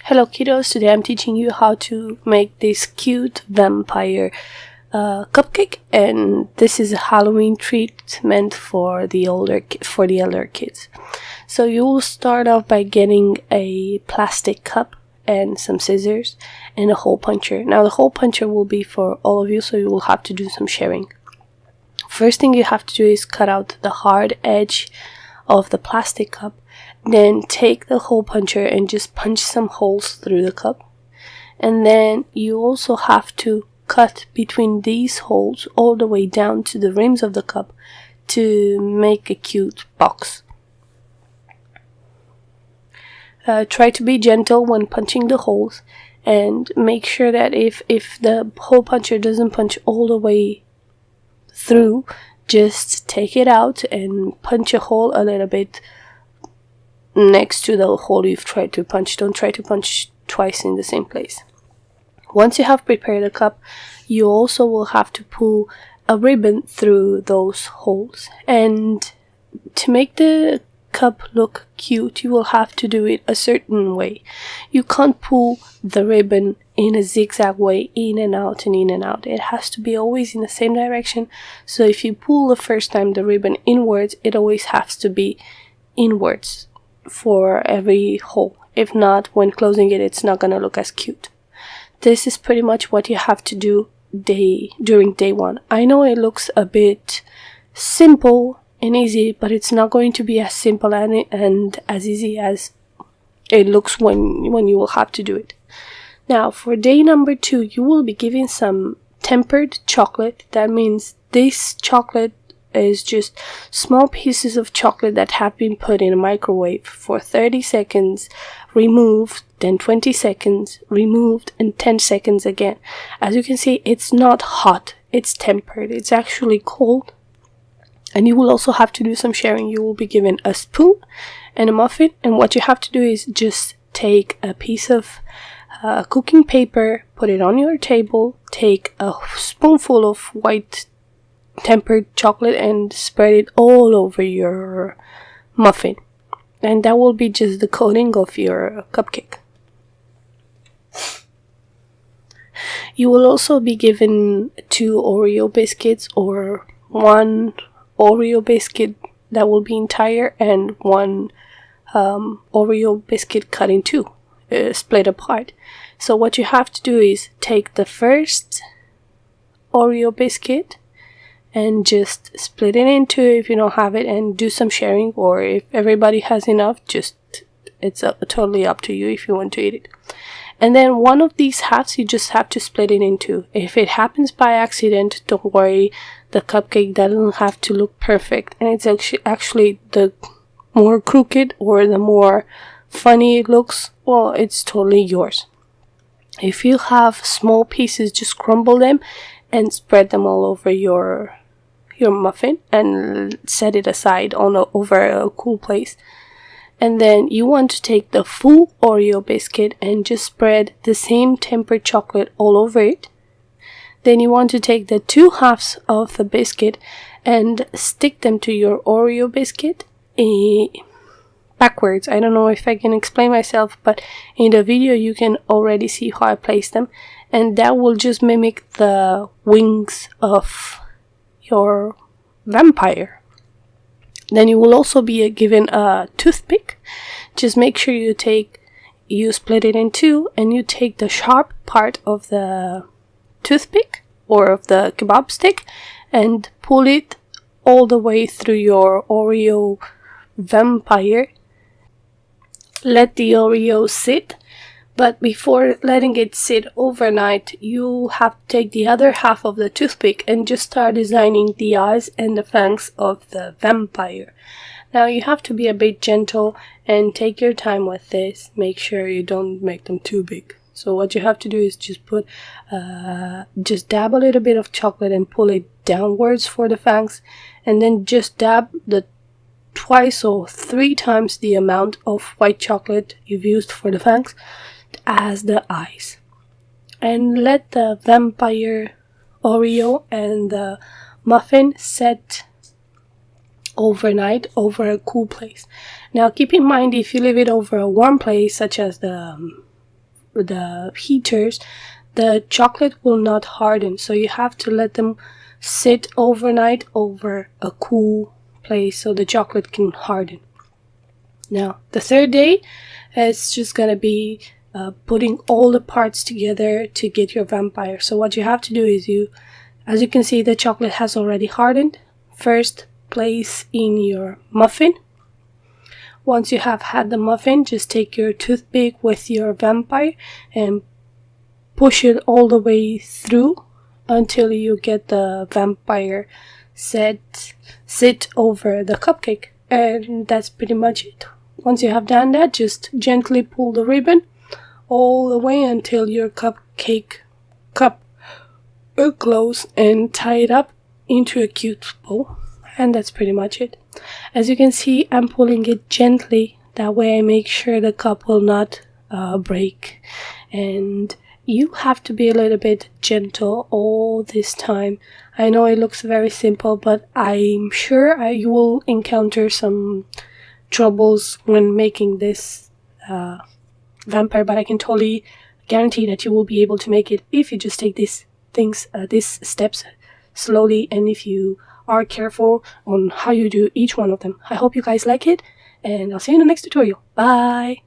Hello kiddos, today I'm teaching you how to make this cute vampire cupcake, and this is a Halloween treat meant for the elder kids. So you will start off by getting a plastic cup and some scissors and a hole puncher. Now the hole puncher will be for all of you, so you will have to do some sharing. First thing you have to do is cut out the hard edge of the plastic cup. Then take the hole puncher and just punch some holes through the cup. And then you also have to cut between these holes all the way down to the rims of the cup to make a cute box. Try to be gentle when punching the holes, and make sure that if the hole puncher doesn't punch all the way through, just take it out and punch a hole a little bit next to the hole you've tried to punch. Don't try to punch twice in the same place. Once you have prepared the cup, you also will have to pull a ribbon through those holes. And to make the cup look cute, you will have to do it a certain way. You can't pull the ribbon in a zigzag way, in and out and in and out. It has to be always in the same direction. So if you pull the first time the ribbon inwards, it always has to be inwards for every hole. If not, when closing it, it's not gonna look as cute. This is pretty much what you have to do during day one. I know it looks a bit simple and easy, but it's not going to be as simple and as easy as it looks when you will have to do it. Now for day number 2, you will be given some tempered chocolate. That means this chocolate is just small pieces of chocolate that have been put in a microwave for 30 seconds, removed, then 20 seconds, removed, and 10 seconds again. As you can see, it's not hot, it's tempered, it's actually cold. And you will also have to do some sharing. You will be given a spoon and a muffin, and what you have to do is just take a piece of cooking paper, put it on your table, take a spoonful of white tempered chocolate and spread it all over your muffin, and that will be just the coating of your cupcake. You will also be given 2 Oreo biscuits, or 1 Oreo biscuit that will be entire and 1 Oreo biscuit cut in 2, split apart. So what you have to do is take the first Oreo biscuit and just split it in 2 if you don't have it, and do some sharing, or if everybody has enough, it's totally up to you if you want to eat it. And then one of these halves you just have to split it in 2. If it happens by accident, don't worry, the cupcake doesn't have to look perfect, and it's actually the more crooked or the more funny it looks, well, it's totally yours. If you have small pieces, just crumble them and spread them all over your muffin and set it aside over a cool place. And then you want to take the full Oreo biscuit and just spread the same tempered chocolate all over it. Then you want to take the 2 halves of the biscuit and stick them to your Oreo biscuit backwards. I don't know if I can explain myself, but in the video you can already see how I place them, and that will just mimic the wings of your vampire. Then you will also be given a toothpick. Just make sure you split it in 2, and you take the sharp part of the toothpick or of the kebab stick and pull it all the way through your Oreo vampire. Let the Oreo sit, but before letting it sit overnight, you have to take the other half of the toothpick and just start designing the eyes and the fangs of the vampire. Now you have to be a bit gentle and take your time with this. Make sure you don't make them too big. So what you have to do is just just dab a little bit of chocolate and pull it downwards for the fangs, and then just dab the 2 or 3 times the amount of white chocolate you've used for the fangs as the eyes. And let the vampire Oreo and the muffin set overnight over a cool place. Now keep in mind, if you leave it over a warm place, such as the the heaters, the chocolate will not harden. So you have to let them sit overnight over a cool place so the chocolate can harden. Now, the third day, it's just gonna be putting all the parts together to get your vampire. So what you have to do is as you can see, the chocolate has already hardened. First, place in your muffin. Once you have had the muffin, just take your toothpick with your vampire and push it all the way through until you get the vampire sit over the cupcake. And that's pretty much it. Once you have done that, just gently pull the ribbon all the way until your cupcake cup will close and tie it up into a cute bow. And that's pretty much it. As you can see, I'm pulling it gently. That way I make sure the cup will not break. And you have to be a little bit gentle all this time. I know it looks very simple, but I'm sure you will encounter some troubles when making this vampire, but I can totally guarantee that you will be able to make it if you just take these steps slowly, and if you are careful on how you do each one of them. I hope you guys like it, and I'll see you in the next tutorial. Bye!